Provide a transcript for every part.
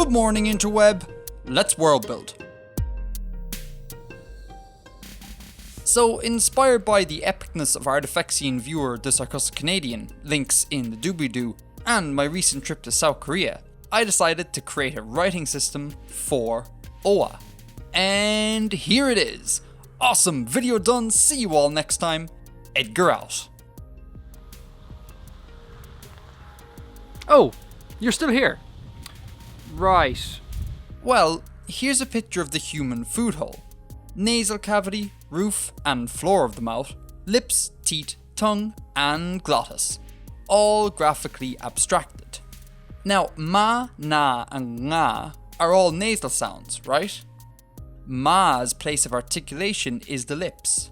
Good morning, INTERWEB. Let's world build. So, inspired by the epicness of Artifexian viewer The Sarcastic Canadian, links in the doobly-doo, and my recent trip to South Korea, I decided to create a writing system for OA. And here it is. Awesome, video done, see you all next time. Edgar out. Oh, you're still here. Right. Well, here's a picture of the human food hole. Nasal cavity, roof and floor of the mouth, lips, teeth, tongue and glottis. All graphically abstracted. Now, ma, na and nga are all nasal sounds, right? Ma's place of articulation is the lips.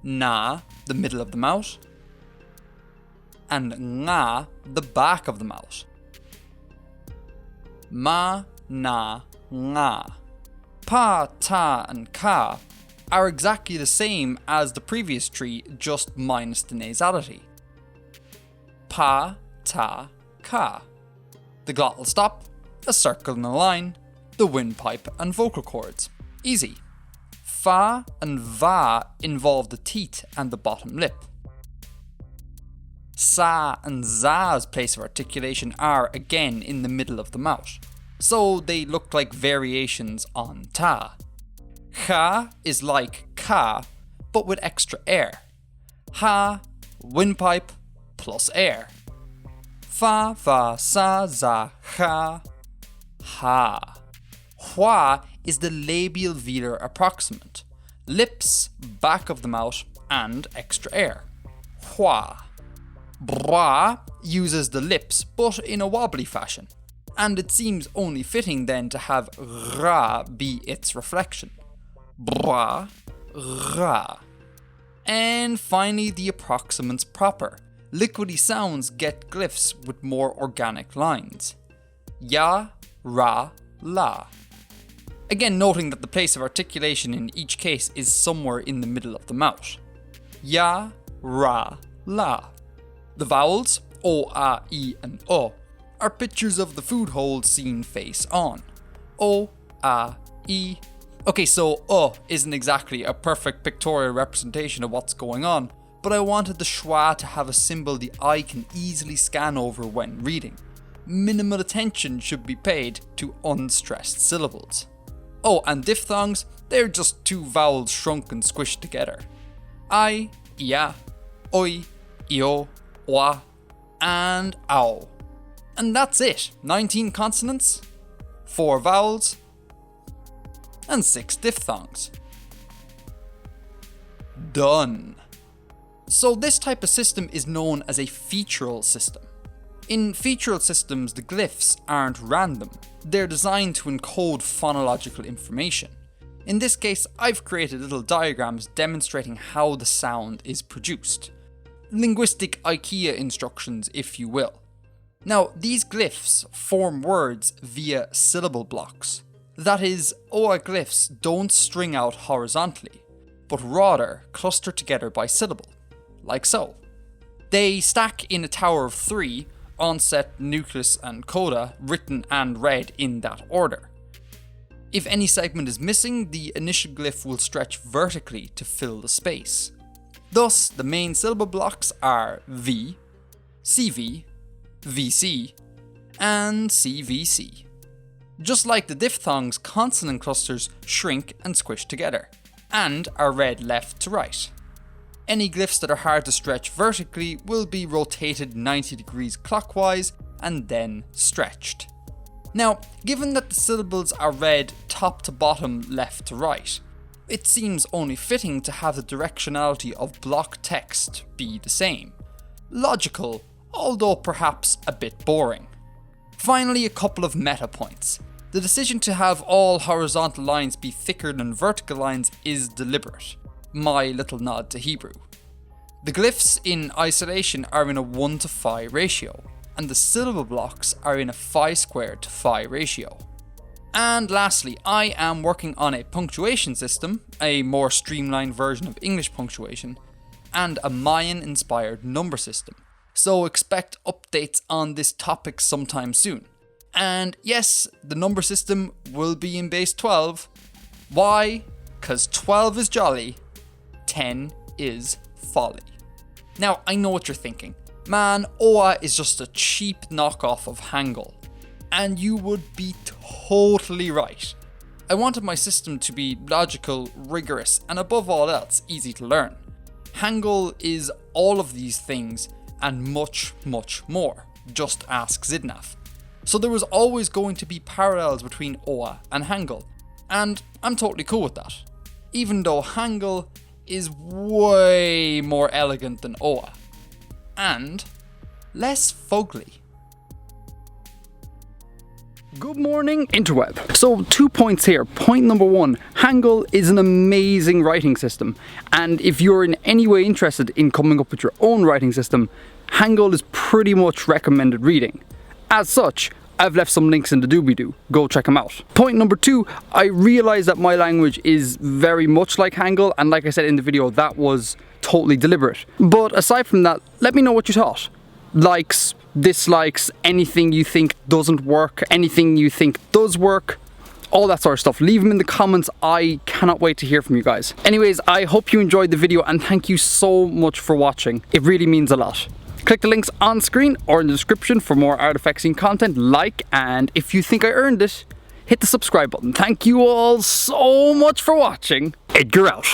Na, the middle of the mouth. And nga, the back of the mouth. Ma, na, nga. Pa, ta and ka are exactly the same as the previous tree, just minus the nasality. Pa, ta, ka. The glottal stop, a circle and a line, the windpipe and vocal cords. Easy. Fa and va involve the teeth and the bottom lip. Sa and za's place of articulation are again in the middle of the mouth, so they look like variations on ta. Ha is like ka, but with extra air. Ha, windpipe, plus air. Fa, va, sa, za, ha, ha. Hua is the labial velar approximant. Lips, back of the mouth, and extra air. Hua. Bra uses the lips, but in a wobbly fashion. And it seems only fitting then to have ra be its reflection. Bra, ra. And finally the approximants proper. Liquidy sounds get glyphs with more organic lines. Ya, ra, la. Again noting that the place of articulation in each case is somewhere in the middle of the mouth. Ya, ra, la. The vowels, o, a, e and o, are pictures of the food hole seen face on. O, a, e. Okay, so o isn't exactly a perfect pictorial representation of what's going on, but I wanted the schwa to have a symbol the eye can easily scan over when reading. Minimal attention should be paid to unstressed syllables. Oh, and diphthongs, they're just two vowels shrunk and squished together. I, ia, oi, io, wa, and ow. And that's it. 19 consonants, 4 vowels, and 6 diphthongs. Done. So this type of system is known as a featural system. In featural systems, the glyphs aren't random. They're designed to encode phonological information. In this case, I've created little diagrams demonstrating how the sound is produced. Linguistic IKEA instructions, if you will. Now, these glyphs form words via syllable blocks. That is, OA glyphs don't string out horizontally, but rather cluster together by syllable, like so. They stack in a tower of 3, onset, nucleus and coda, written and read in that order. If any segment is missing, the initial glyph will stretch vertically to fill the space. Thus, the main syllable blocks are V, CV, VC, and CVC. Just like the diphthongs, consonant clusters shrink and squish together, and are read left to right. Any glyphs that are hard to stretch vertically will be rotated 90 degrees clockwise and then stretched. Now, given that the syllables are read top to bottom, left to right, it seems only fitting to have the directionality of block text be the same. Logical, although perhaps a bit boring. Finally, a couple of meta points. The decision to have all horizontal lines be thicker than vertical lines is deliberate. My little nod to Hebrew. The glyphs in isolation are in a 1:phi ratio, and the syllable blocks are in a phi squared to phi ratio. And lastly, I am working on a punctuation system, a more streamlined version of English punctuation, and a Mayan-inspired number system, so expect updates on this topic sometime soon. And yes, the number system will be in base 12. Why? Because 12 is jolly, 10 is folly. Now, I know what you're thinking. Man, Oa is just a cheap knockoff of Hangul. And you would be totally right. I wanted my system to be logical, rigorous, and above all else, easy to learn. Hangul is all of these things and much, much more. Just ask Zidnaf. So there was always going to be parallels between Oa and Hangul. And I'm totally cool with that. Even though Hangul is way more elegant than Oa. And less fugly. Good morning, INTERWEB. So 2 points here. Point number 1, Hangul is an amazing writing system. And if you're in any way interested in coming up with your own writing system, Hangul is pretty much recommended reading. As such, I've left some links in the doobly-doo. Go check them out. Point number 2, I realize that my language is very much like Hangul, and like I said in the video, that was totally deliberate. But aside from that, let me know what you thought. Likes, dislikes, anything you think doesn't work, anything you think does work, all that sort of stuff. Leave them in the comments. I cannot wait to hear from you guys. Anyways, I hope you enjoyed the video and thank you so much for watching. It really means a lot. Click the links on screen or in the description for more Artifexian content. Like, and if you think I earned it, hit the subscribe button. Thank you all so much for watching. Edgar out.